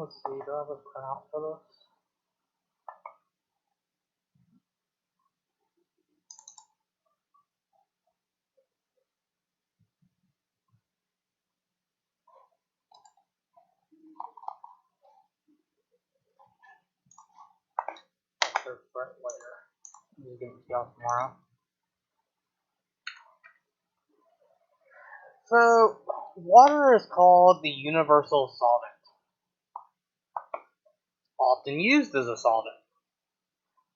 Let's see, do I have a printout for this? Right later. Just get it to y'all tomorrow. So, water is called the universal solvent, often used as a solvent.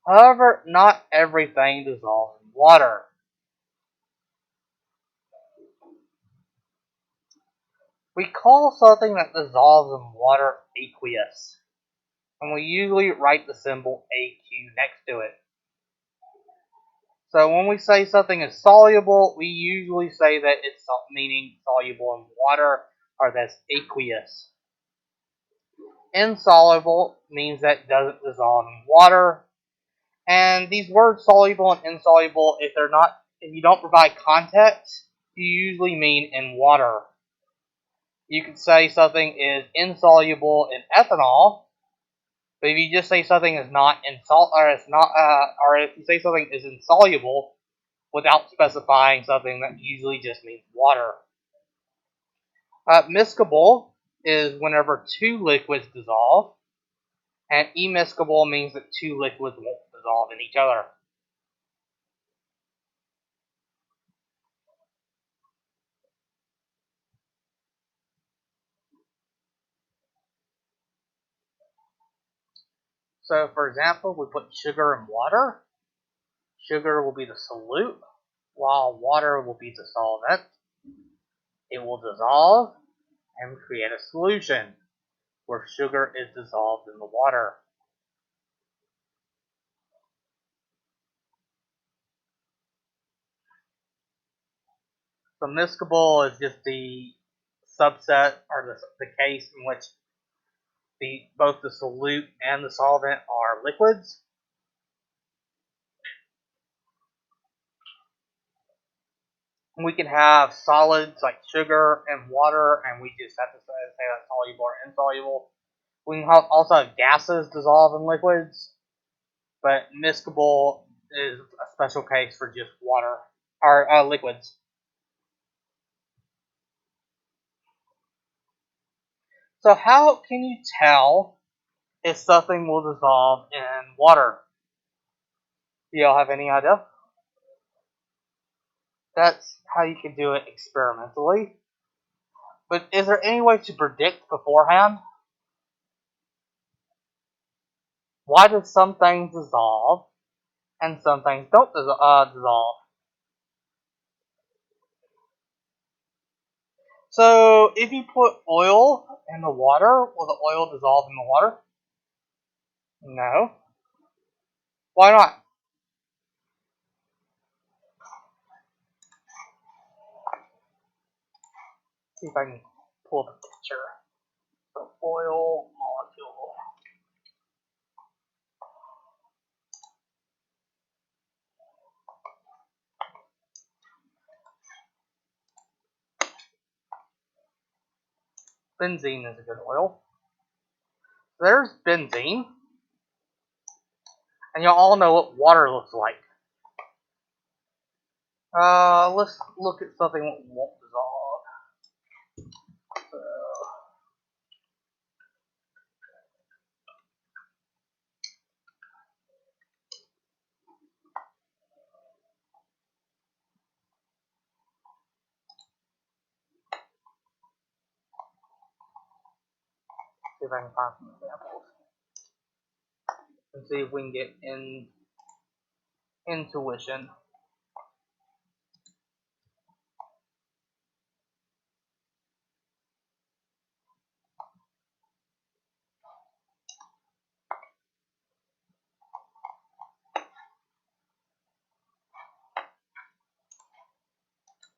However, not everything dissolves in water. We call something that dissolves in water aqueous, and we usually write the symbol AQ next to it. So when we say something is soluble, we usually say that it's meaning soluble in water or that's aqueous. Insoluble means that it doesn't dissolve in water. And these words soluble and insoluble, if you don't provide context, you usually mean in water. You could say something is insoluble in ethanol, but if you just say something is not or if you say something is insoluble without specifying something, that usually just means water. Miscible is whenever two liquids dissolve, and immiscible means that two liquids won't dissolve in each other. So, for example, we put sugar in water. Sugar will be the solute, while water will be the solvent. It will dissolve and create a solution where sugar is dissolved in the water. So miscible is just the subset or the case in which both the solute and the solvent are liquids. We can have solids like sugar and water, and we just have to say that's soluble or insoluble. We can also have gases dissolve in liquids, but miscible is a special case for just water or liquids. So how can you tell if something will dissolve in water? Do y'all have any idea? That's how you can do it experimentally. But is there any way to predict beforehand? Why do some things dissolve and some things don't dissolve? So if you put oil in the water, will the oil dissolve in the water? No. Why not? See if I can pull the picture. The oil molecule. Benzene is a good oil. There's benzene. And y'all all know what water looks like. Let's look at something that won't dissolve. So, see if I can find some examples. And see if we can get intuition.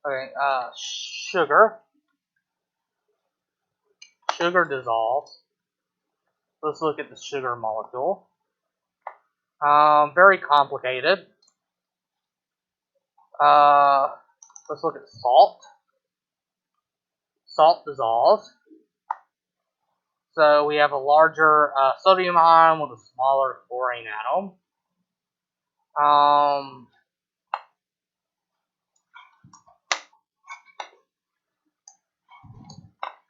Okay, sugar. Sugar dissolves. Let's look at the sugar molecule. Very complicated. Let's look at salt. Salt dissolves. So we have a larger sodium ion with a smaller chlorine atom.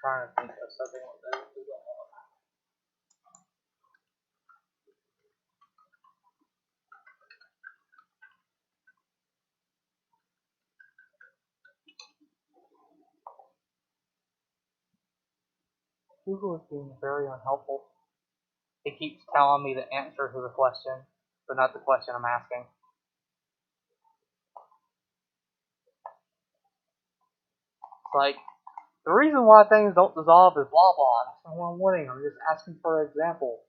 Trying to think of something like that. Google is being very unhelpful. It keeps telling me the answer to the question, but not the question I'm asking. It's like, the reason why things don't dissolve is blah blah. That's not what I'm wanting. I'm just asking for an example.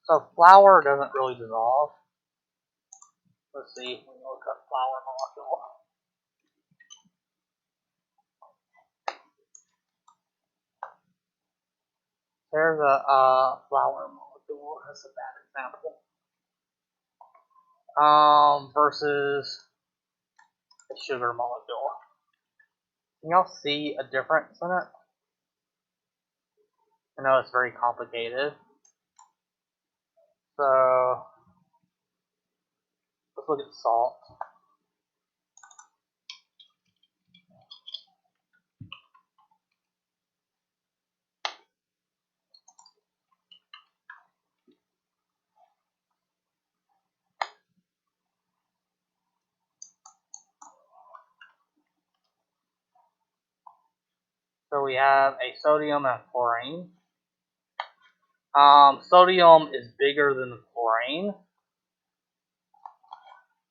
So flour doesn't really dissolve. Let's see. Let me look up flour molecule. There's a flour molecule. That's a bad example. Versus a sugar molecule. Can y'all see a difference in it? I know it's very complicated. So let's look at salt. So we have a sodium and a chlorine. Sodium is bigger than the chlorine.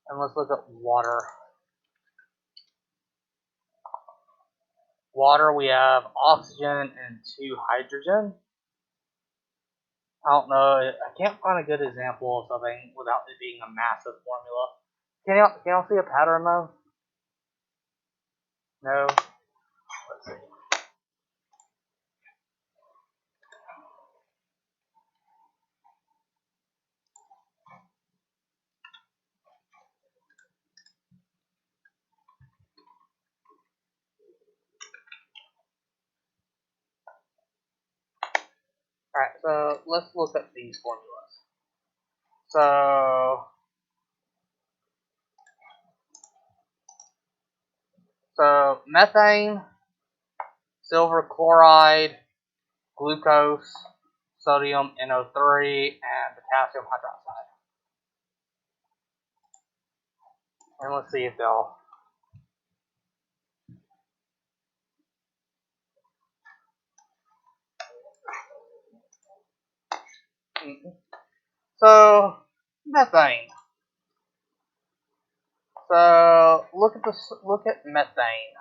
And let's look at water. Water, we have oxygen and 2 hydrogen. I don't know. I can't find a good example of something without it being a massive formula. Can y'all see a pattern though? No? Let's see. Alright, so let's look at these formulas. So methane, silver chloride, glucose, sodium NO3, and potassium hydroxide. And let's see if they'll. So methane. So look at methane.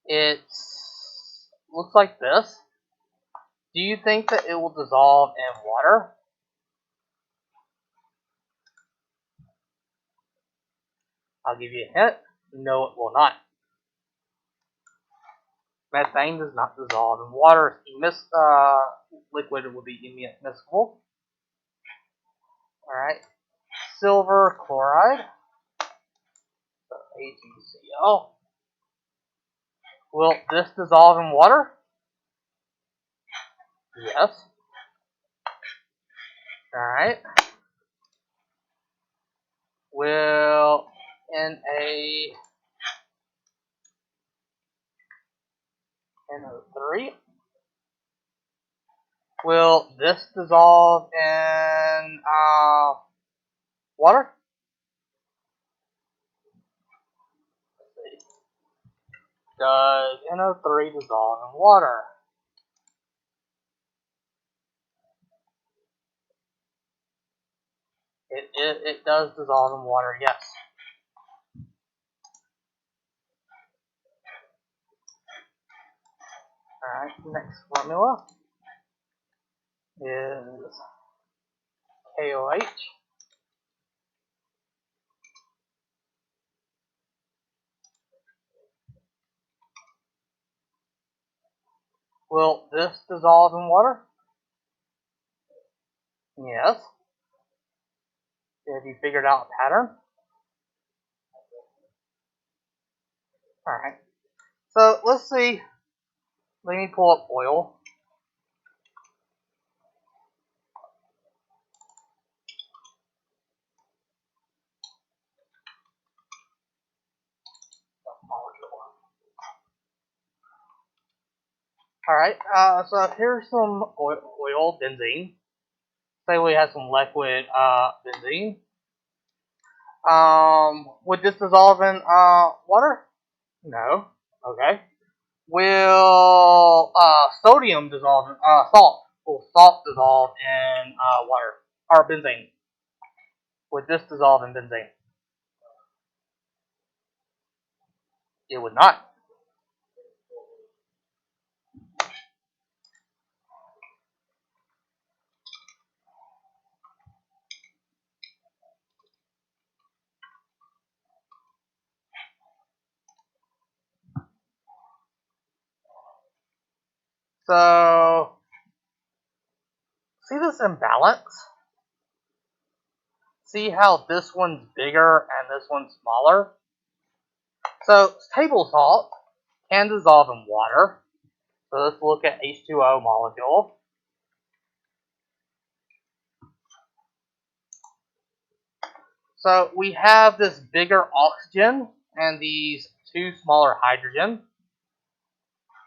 It looks like this. Do you think that it will dissolve in water? I'll give you a hint. No, it will not. Methane does not dissolve in water. Liquid will be immiscible. Alright. Silver chloride. So AgCl. Will this dissolve in water? Yes. Alright. Will NO3. Will this dissolve in water? Let's see. Does NO3 dissolve in water? It does dissolve in water, yes. Alright, next formula is KOH. Will this dissolve in water? Yes. Have you figured out a pattern? Alright. So let's see. Let me pull up oil. Alright, so here's some oil, benzene. Say we have some liquid benzene. Would this dissolve in water? No. Okay. Will sodium dissolve in salt? Will salt dissolve in water or benzene? Would this dissolve in benzene? It would not. So see this imbalance? See how this one's bigger and this one's smaller? So table salt can dissolve in water. So let's look at H2O molecule. So we have this bigger oxygen and these two smaller hydrogen.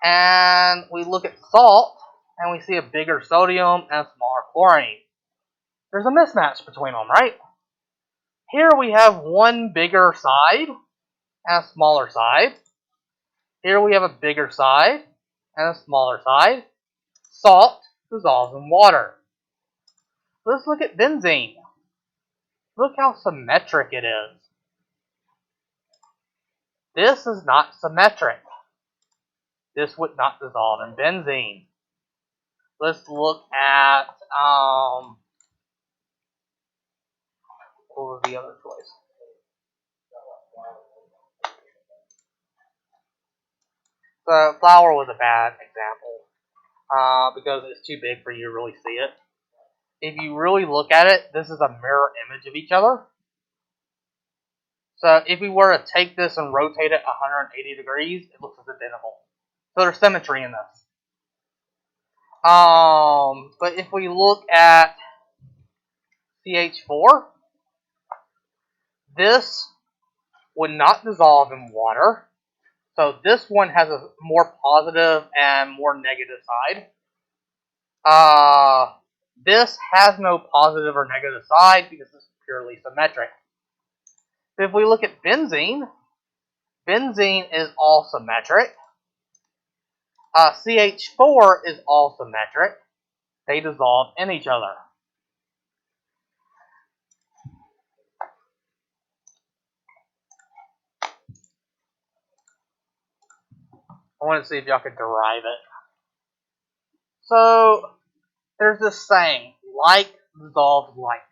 And we look at salt and we see a bigger sodium and a smaller chlorine. There's a mismatch between them, right? Here we have one bigger side and a smaller side. Here we have a bigger side and a smaller side. Salt dissolves in water. Let's look at benzene. Look how symmetric it is. This is not symmetric. This would not dissolve in benzene. Let's look at what was the other choice? So flour was a bad example because it's too big for you to really see it. If you really look at it, this is a mirror image of each other. So if we were to take this and rotate it 180 degrees, it looks identical. So there's symmetry in this. But if we look at CH4, this would not dissolve in water. So this one has a more positive and more negative side. This has no positive or negative side because it's purely symmetric. If we look at benzene, benzene is all symmetric. CH4 is all symmetric. They dissolve in each other. I want to see if y'all can derive it. So there's this saying, like dissolves like.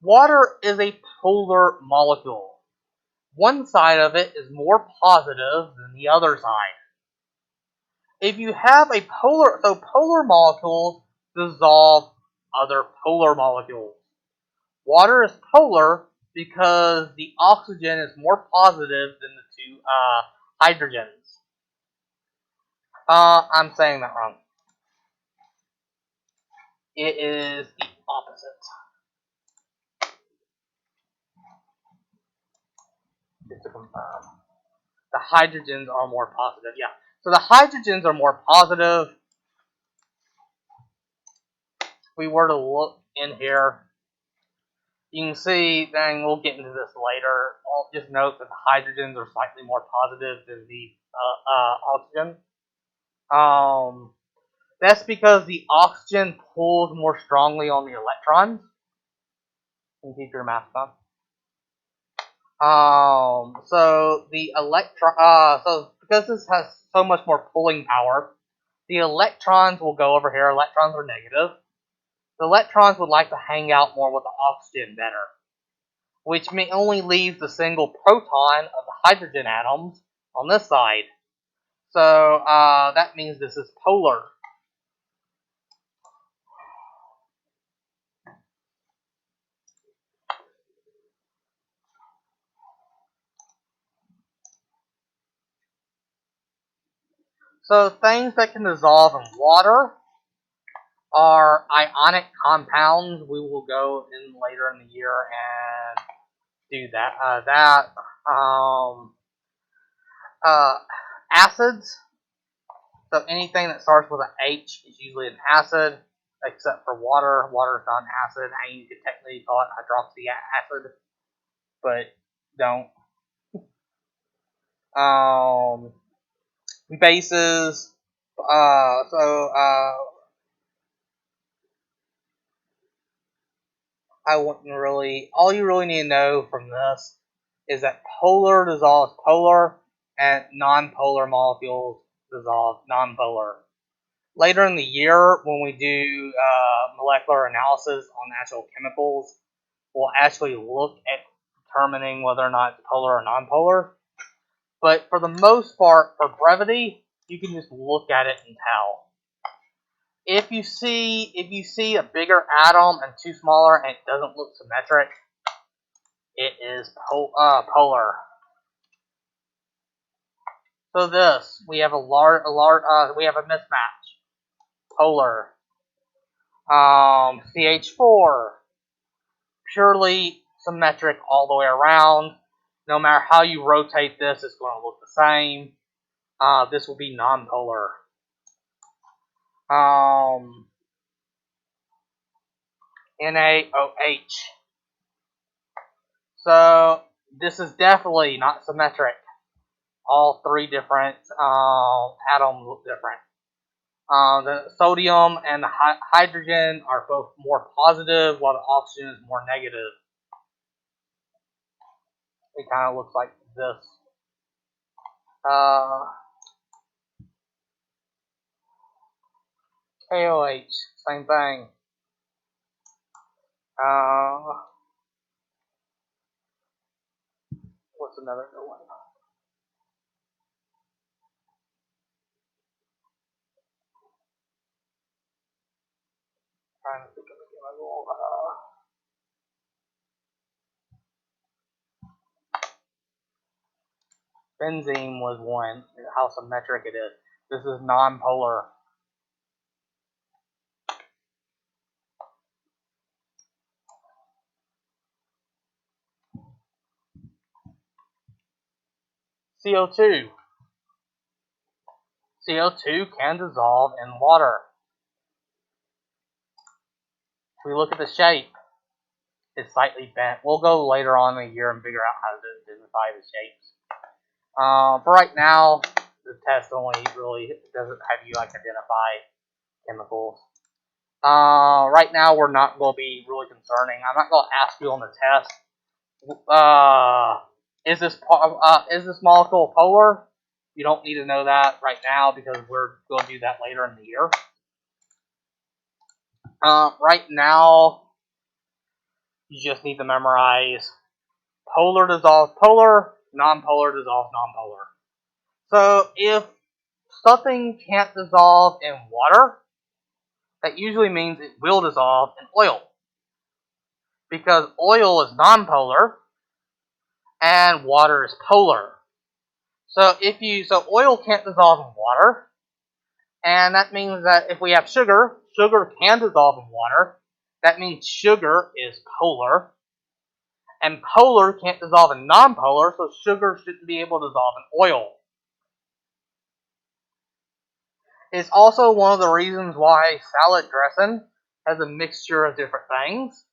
Water is a polar molecule. One side of it is more positive than the other side. If you have a polar molecules dissolve other polar molecules. Water is polar because the oxygen is more positive than the two hydrogens. I'm saying that wrong. It is the opposite. Just to confirm. The hydrogens are more positive, yeah. So the hydrogens are more positive. If we were to look in here, you can see, then we'll get into this later. I'll just note that the hydrogens are slightly more positive than the oxygen. That's because the oxygen pulls more strongly on the electrons. You can keep your mask on. So the so because this has so much more pulling power, the electrons will go over here. Electrons are negative. The electrons would like to hang out more with the oxygen better, which only leaves the single proton of the hydrogen atoms on this side. So that means this is polar. So things that can dissolve in water are ionic compounds. We will go in later in the year and do that. Acids. So anything that starts with an H is usually an acid, except for water. Water is not an acid. And you could technically call it hydroxy acid, but don't. Bases. I wouldn't really. All you really need to know from this is that polar dissolves polar, and non-polar molecules dissolve non-polar. Later in the year, when we do molecular analysis on actual chemicals, we'll actually look at determining whether or not it's polar or non-polar. But for the most part, for brevity, you can just look at it and tell. If you see a bigger atom and two smaller and it doesn't look symmetric, it is polar. So this, we have a mismatch. Polar. CH4, purely symmetric all the way around. No matter how you rotate this, it's going to look the same. This will be nonpolar. NaOH. So this is definitely not symmetric. All three different atoms look different. The sodium and the hydrogen are both more positive, while the oxygen is more negative. It kind of looks like this. KOH, same thing. What's another good one? Trying to think of a chemical. Benzene was one. How symmetric it is. This is non-polar. CO2. CO2 can dissolve in water. If we look at the shape, it's slightly bent. We'll go later on in the year and figure out how to identify the shapes. For right now, the test only really doesn't have you identify chemicals. Right now, we're not going to be really concerning. I'm not going to ask you on the test. Is this molecule polar? You don't need to know that right now because we're going to do that later in the year. Right now, you just need to memorize polar dissolves polar, non-polar dissolves non-polar. So if something can't dissolve in water, that usually means it will dissolve in oil. Because oil is non-polar and water is polar. So oil can't dissolve in water, and that means that if we have sugar, sugar can dissolve in water. That means sugar is polar, and polar can't dissolve in non-polar, so sugar shouldn't be able to dissolve in oil. It's also one of the reasons why salad dressing has a mixture of different things.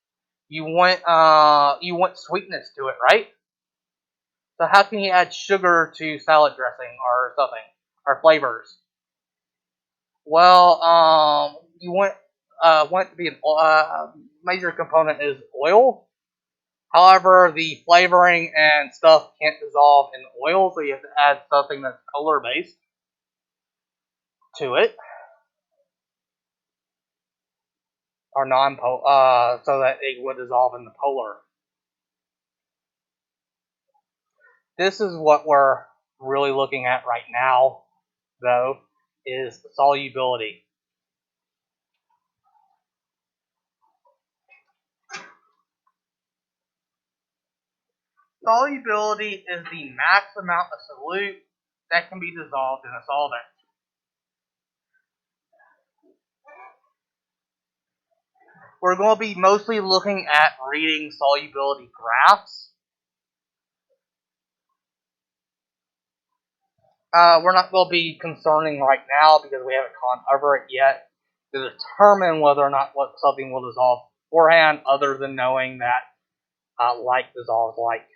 You want sweetness to it, right? So how can you add sugar to salad dressing or something, or flavors? Well, you want it to be a major component is oil. However, the flavoring and stuff can't dissolve in oil, so you have to add something that's polar based to it, or non-polar, so that it would dissolve in the polar. This is what we're really looking at right now, though, is solubility. Solubility is the max amount of solute that can be dissolved in a solvent. we're going to be mostly looking at reading solubility graphs. We're not going to be concerning right now because we haven't gone over it yet to determine whether or not what something will dissolve beforehand, other than knowing that like dissolves like.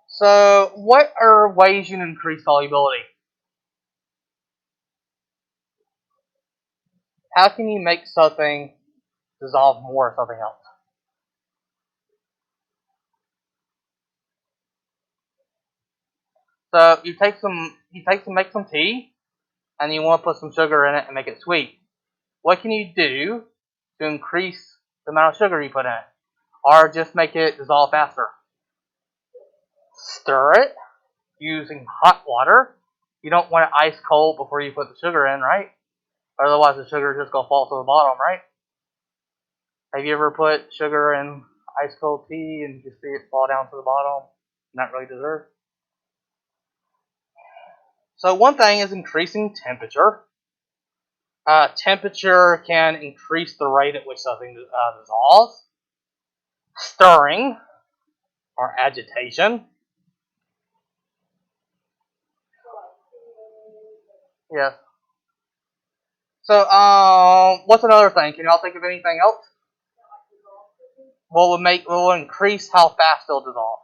So, what are ways you can increase solubility? How can you make something dissolve more of something else? So you make some tea, and you want to put some sugar in it and make it sweet. What can you do to increase the amount of sugar you put in it, or just make it dissolve faster? Stir it using hot water. You don't want it ice cold before you put the sugar in, right? Otherwise, the sugar is just gonna fall to the bottom, right? Have you ever put sugar in ice cold tea and just see it fall down to the bottom? Not really dessert. So one thing is increasing temperature. Temperature can increase the rate at which something dissolves. Stirring or agitation. Yes. So, what's another thing? Can y'all think of anything else? What will increase how fast it'll dissolve?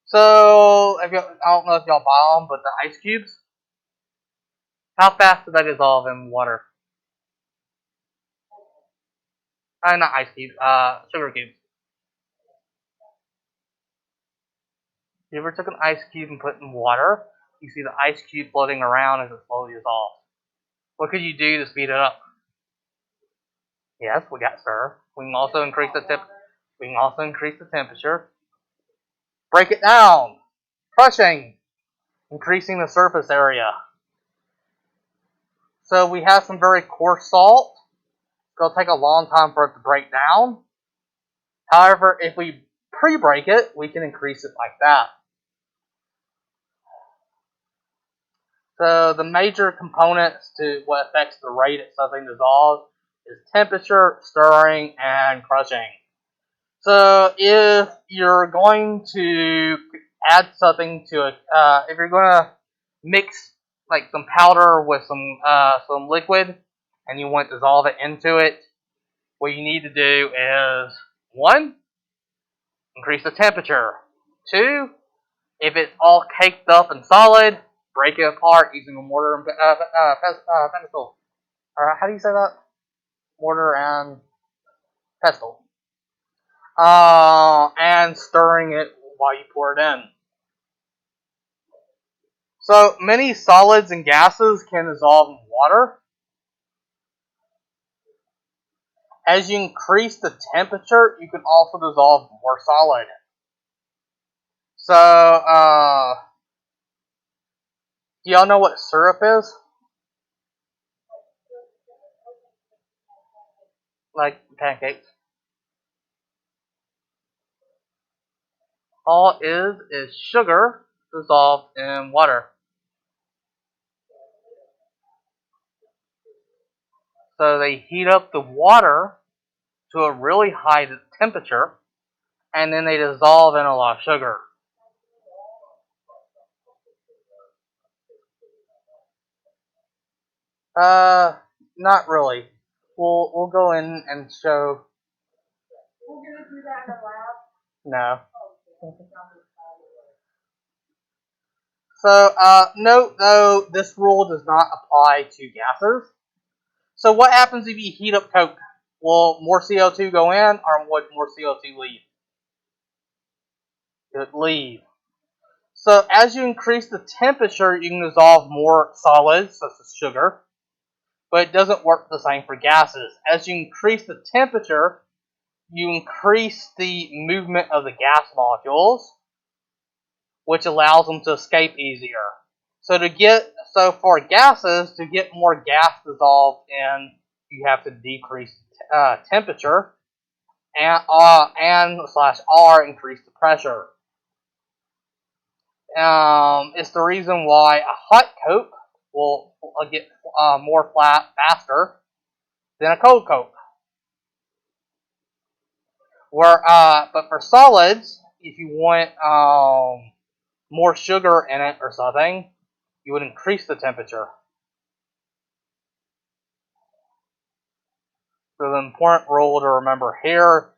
So, I don't know if y'all buy them, but the ice cubes, how fast do they dissolve in water? Not ice cubes, sugar cubes. You ever took an ice cube and put it in water? You see the ice cube floating around as it slowly dissolves. What could you do to speed it up? Yes, we got stir. We can also increase the temperature. Break it down. Crushing. Increasing the surface area. So we have some very coarse salt. It's going to take a long time for it to break down. However, if we pre-break it, we can increase it like that. So the major components to what affects the rate at something dissolves is temperature, stirring, and crushing. So if you're going to add something to it, if you're going to mix like some powder with some liquid, and you want to dissolve it into it, what you need to do is 1, increase the temperature. 2, if it's all caked up and solid, break it apart using a mortar and pestle. Or how do you say that? Mortar and pestle. And stirring it while you pour it in. So many solids and gases can dissolve in water. As you increase the temperature, you can also dissolve more solid. So, do y'all know what syrup is? Like pancakes. All it is sugar dissolved in water. So they heat up the water to a really high temperature, and then they dissolve in a lot of sugar. Not really. We'll go in and show. We're gonna do that in the lab. No. So, note though, this rule does not apply to gases. So what happens if you heat up Coke? Will more CO2 go in, or would more CO2 leave? It would leave. So as you increase the temperature, you can dissolve more solids, such as sugar, but it doesn't work the same for gases. As you increase the temperature, you increase the movement of the gas molecules, which allows them to escape easier. So for gases, to get more gas dissolved in, you have to decrease temperature, and /R increase the pressure. It's the reason why a hot Coke will get more flat faster than a cold Coke. But for solids, if you want more sugar in it or something, you would increase the temperature. So the important rule to remember here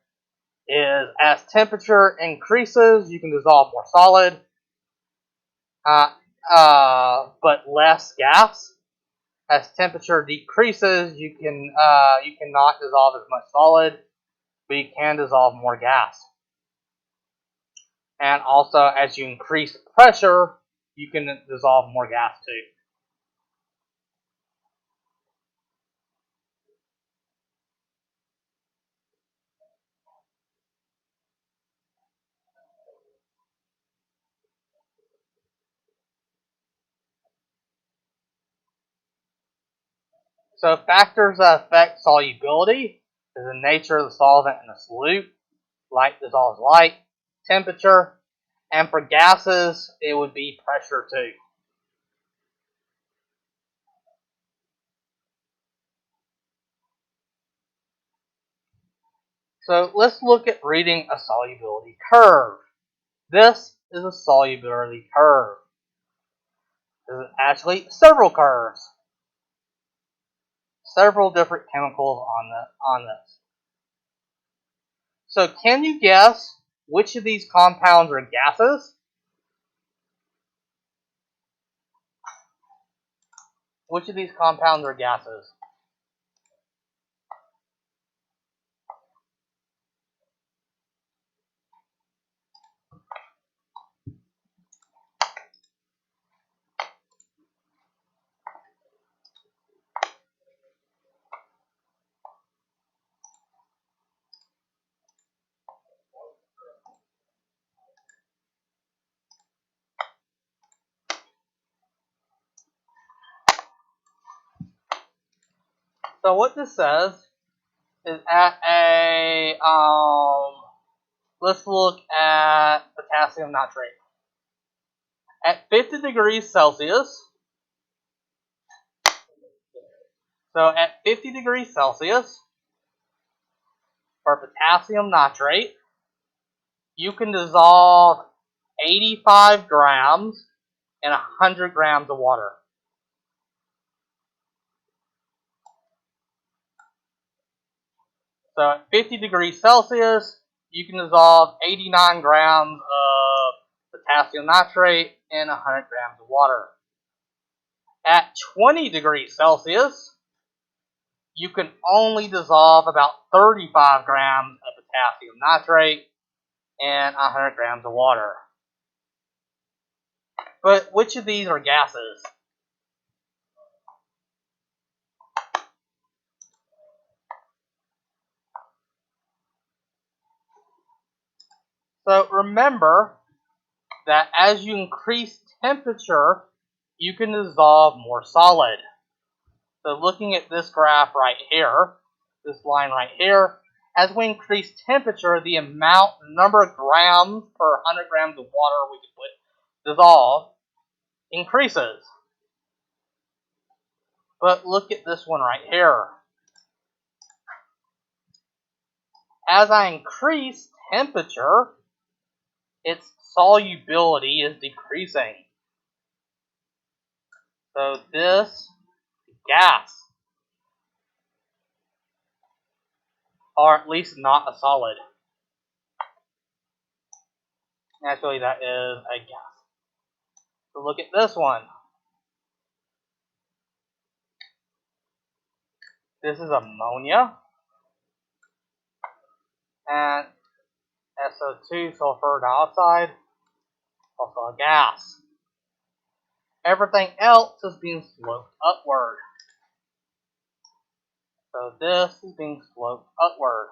is as temperature increases, you can dissolve more solid, but less gas. As temperature decreases, you cannot dissolve as much solid, but you can dissolve more gas. And also, as you increase pressure, you can dissolve more gas too. So factors that affect solubility is the nature of the solvent in the solute. Light dissolves light, temperature, and for gases, it would be pressure too. So let's look at reading a solubility curve. This is a solubility curve. There's actually several curves, several different chemicals on this. So can you guess which of these compounds are gases? Which of these compounds are gases? So what this says is at a let's look at potassium nitrate. At 50 degrees Celsius, so at 50 degrees Celsius, for potassium nitrate, you can dissolve 85 grams in 100 grams of water. So at 50 degrees Celsius, you can dissolve 89 grams of potassium nitrate in 100 grams of water. At 20 degrees Celsius, you can only dissolve about 35 grams of potassium nitrate in 100 grams of water. But which of these are gases? So remember that as you increase temperature, you can dissolve more solid. So looking at this graph right here, this line right here, as we increase temperature, the number of grams per 100 grams of water we can dissolve increases. But look at this one right here. As I increase temperature, its solubility is decreasing. So this gas, or at least not a solid. Actually, that is a gas. So look at this one. This is ammonia. And SO2, sulfur dioxide, also a gas. Everything else is being sloped upward. So this is being sloped upward.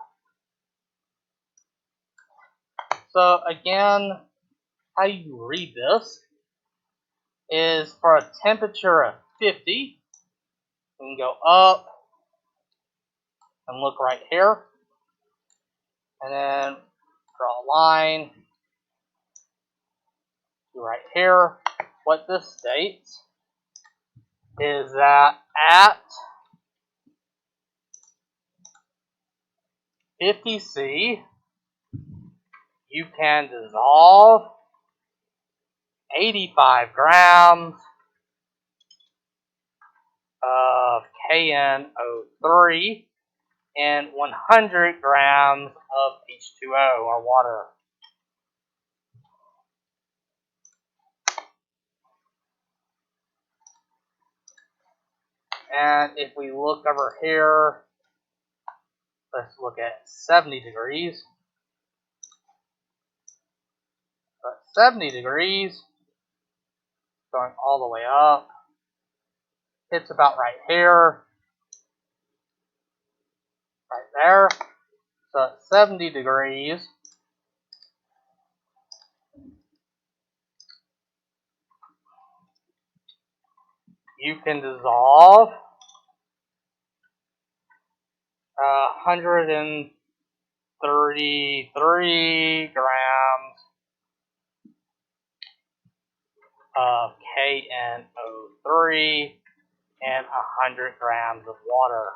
So again, how you read this is for a temperature of 50, we can go up and look right here, and then draw a line to right here, what this states is that at 50 C, you can dissolve 85 grams of KNO3 and 100 grams of H2O, or water. And if we look over here, let's look at 70 degrees. So at 70 degrees, going all the way up, it's about right here, right there. So at 70 degrees, you can dissolve 133 grams of KNO3 and 100 grams of water.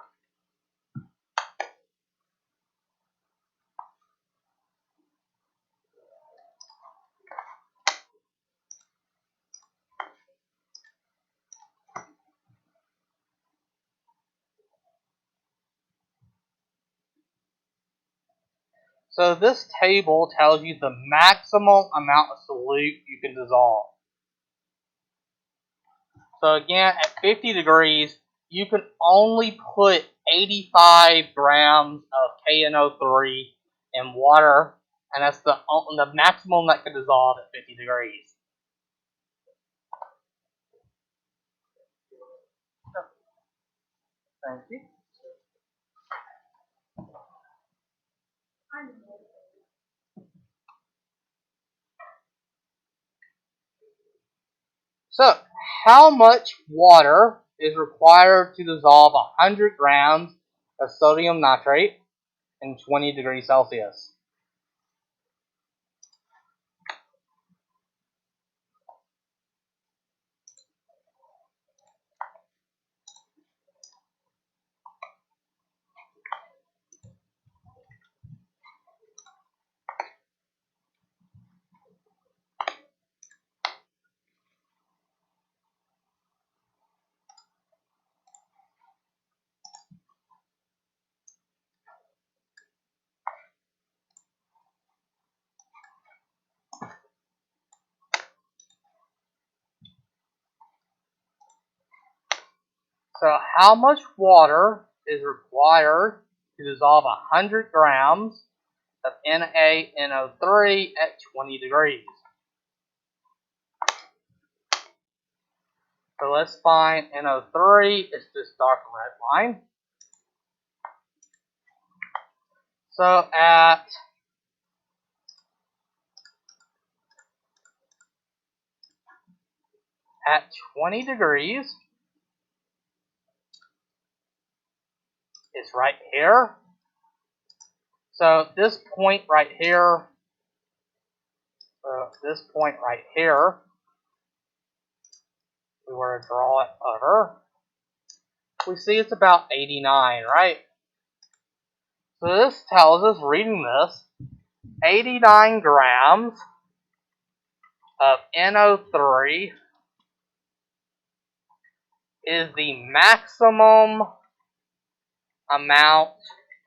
So this table tells you the maximum amount of solute you can dissolve. So again, at 50 degrees, you can only put 85 grams of KNO3 in water, and that's the maximum that can dissolve at 50 degrees. Thank you. So, how much water is required to dissolve 100 grams of sodium nitrate in 20 degrees Celsius? So how much water is required to dissolve 100 grams of NaNO3 at 20 degrees? So let's find NO3. It's this dark red line. So at 20 degrees, it's right here. So this point right here, we were to draw it over, we see it's about 89, right? So this tells us, reading this, 89 grams of NO3 is the maximum amount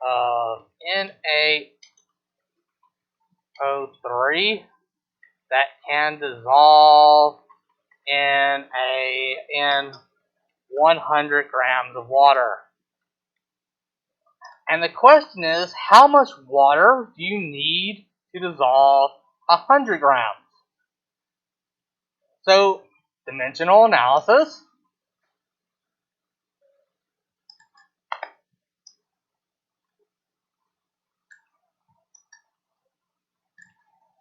of NaO3 that can dissolve in 100 grams of water. And the question is, how much water do you need to dissolve 100 grams? So, dimensional analysis.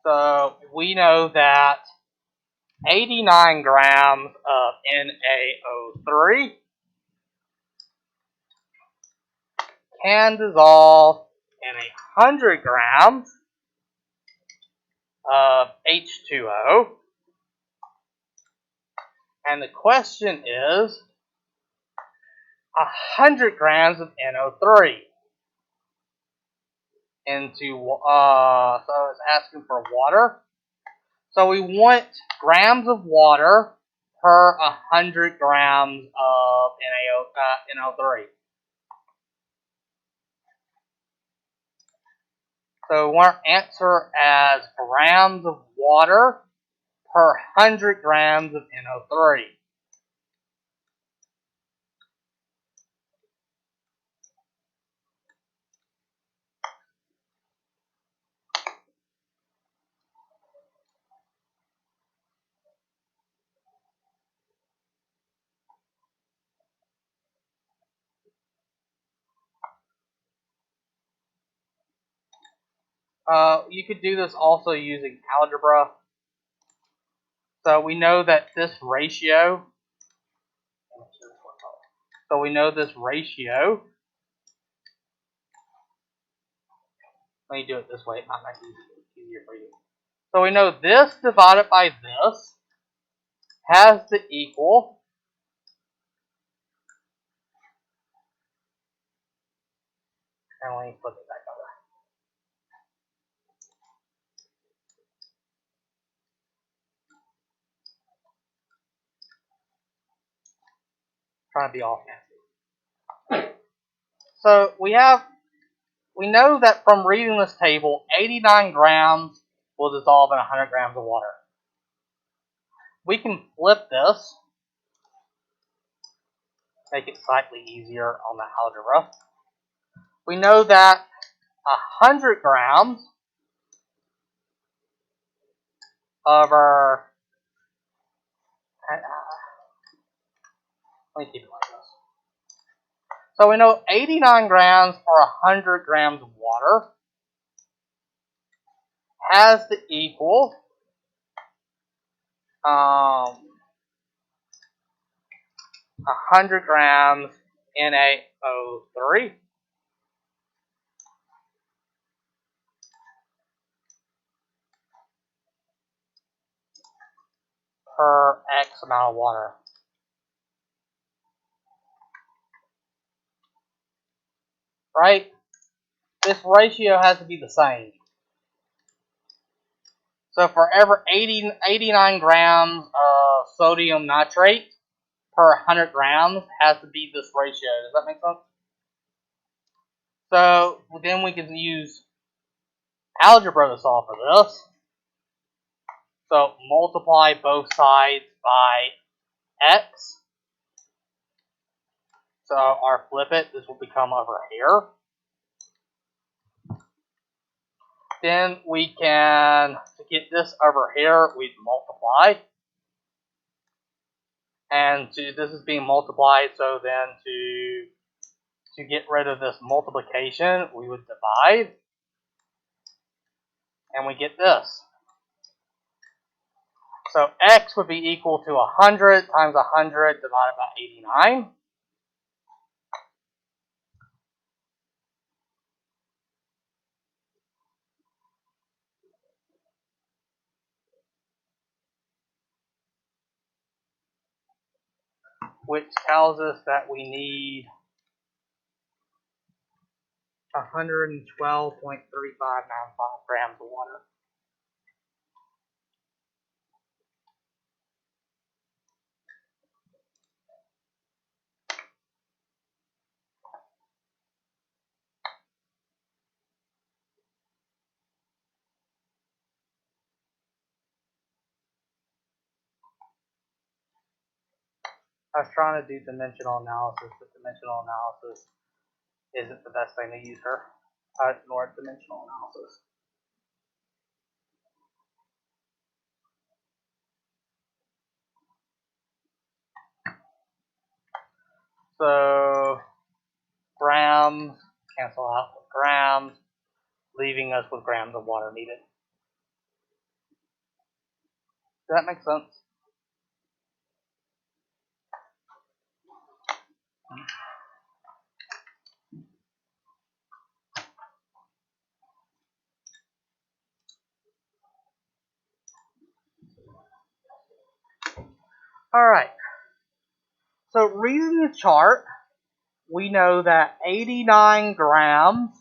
So, we know that 89 grams of NaO3 can dissolve in 100 grams of H2O. And the question is 100 grams of NO3 into, so it's asking for water. So we want grams of water per 100 grams of NO3. So we want our answer as grams of water per 100 grams of NO3. You could do this also using algebra. So we know that this ratio, let me do it this way, it might make it easier for you. So we know this divided by this has to equal and let me flip it back over. Trying to be all fancy. So we know that from reading this table, 89 grams will dissolve in 100 grams of water. We can flip this, make it slightly easier on the algebra. We know that 100 grams of our, let me keep it like this. So we know 89 grams for 100 grams of water has to equal 100 grams NaO3 per X amount of water. Right? This ratio has to be the same. So for every 89 grams of sodium nitrate per 100 grams has to be this ratio. Does that make sense? So then we can use algebra to solve for this. So multiply both sides by X. So our flip it, this will become over here. Then we can, to get this over here, we'd multiply. And this is being multiplied, so then to get rid of this multiplication, we would divide. And we get this. So X would be equal to 100 times 100 divided by 89. Which tells us that we need 112.3595 grams of water. I was trying to do dimensional analysis, but dimensional analysis isn't the best thing to use here. I ignored dimensional analysis. So grams cancel out with grams, leaving us with grams of water needed. Does that make sense? Alright, so reading the chart, we know that 89 grams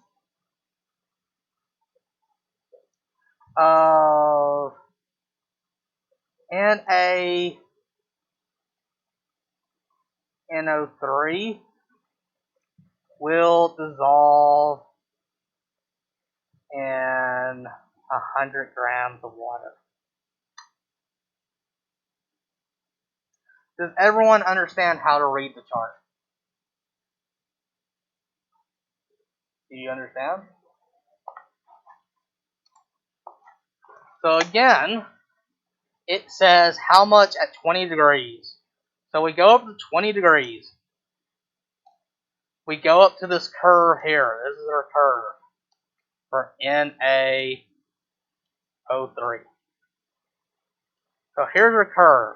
of NaNO3 will dissolve in 100 grams of water. Does everyone understand how to read the chart? Do you understand? So again, it says how much at 20 degrees. So we go up to 20 degrees. We go up to this curve here. This is our curve for NaO3. So here's our curve.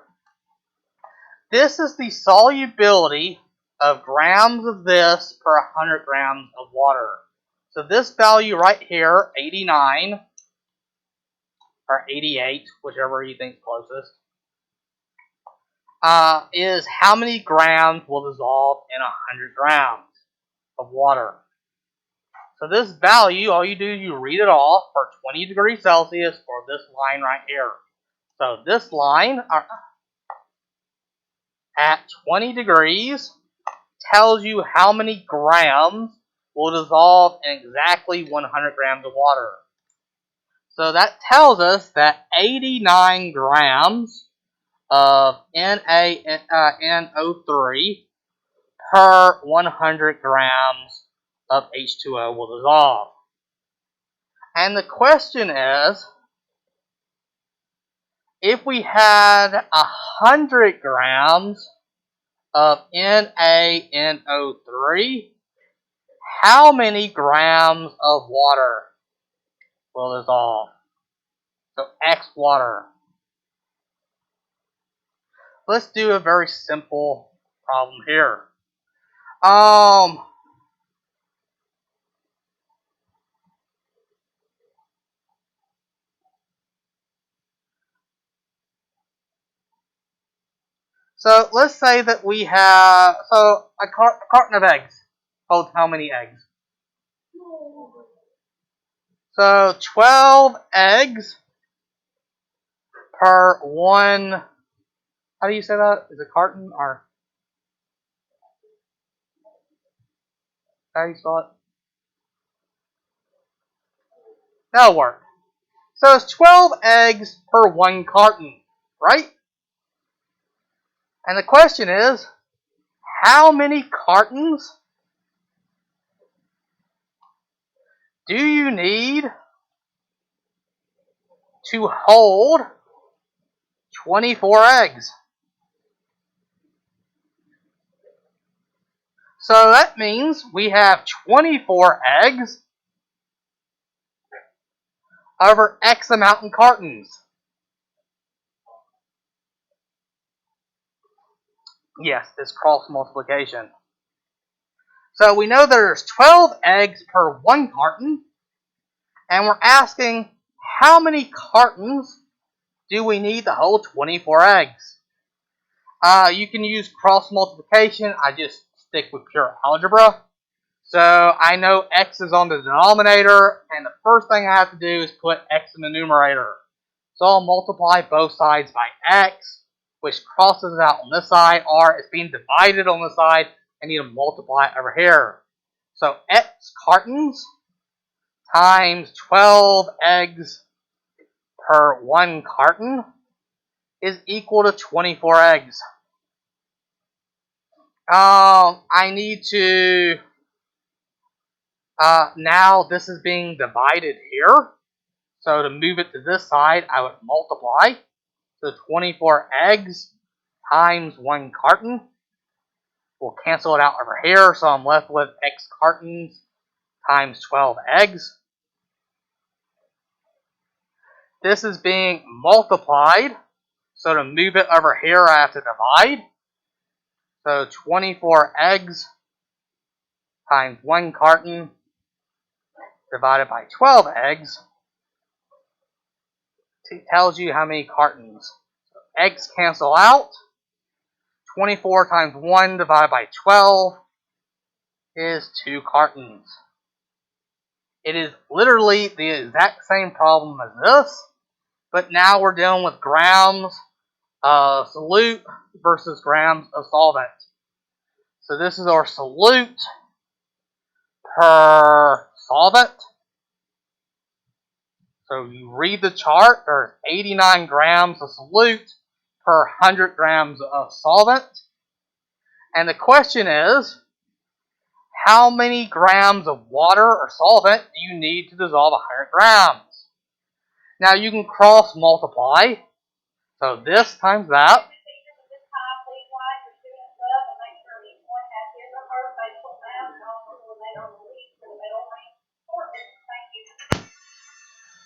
This is the solubility of grams of this per 100 grams of water. So this value right here, 89, or 88, whichever you think is closest, is how many grams will dissolve in 100 grams of water. So this value, all you do is you read it off for 20 degrees Celsius for this line right here. So this line at 20 degrees tells you how many grams will dissolve in exactly 100 grams of water. So that tells us that 89 grams of NaNO3 per 100 grams of H2O will dissolve. And the question is, if we had 100 grams of NaNO3, how many grams of water will dissolve? So X water. Let's do a very simple problem here. So let's say that we have, so a carton of eggs holds how many eggs? So 12 eggs per one, how do you say that? Is it carton or how do you spell it? That'll work. So it's 12 eggs per one carton, right? And the question is, how many cartons do you need to hold 24 eggs? So that means we have 24 eggs over X amount in cartons. Yes, this cross multiplication. So we know there's 12 eggs per one carton, and we're asking how many cartons do we need to hold 24 eggs? You can use cross multiplication. I just stick with pure algebra. So I know X is on the denominator, and the first thing I have to do is put X in the numerator. So I'll multiply both sides by X, which crosses out on this side, or it's being divided on this side. I need to multiply it over here. So X cartons times 12 eggs per one carton is equal to 24 eggs. I need to, now this is being divided here. So to move it to this side, I would multiply. So 24 eggs times one carton. We'll cancel it out over here, so I'm left with X cartons times 12 eggs. This is being multiplied, so to move it over here, I have to divide. So 24 eggs times one carton divided by 12 eggs tells you how many cartons. So eggs cancel out, 24 times 1 divided by 12 is 2 cartons. It is literally the exact same problem as this, but now we're dealing with grams of solute versus grams of solvent. So this is our solute per solvent. So you read the chart, there's 89 grams of solute per 100 grams of solvent. And the question is, how many grams of water or solvent do you need to dissolve 100 grams? Now you can cross multiply. So this times that.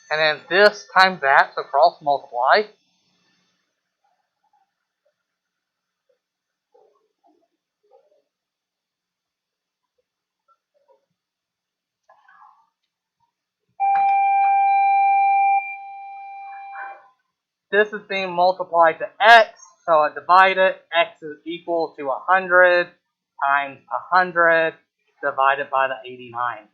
And then this times that, so cross multiply. This is being multiplied to x, so I divide it. X is equal to 100 times 100 divided by the 89.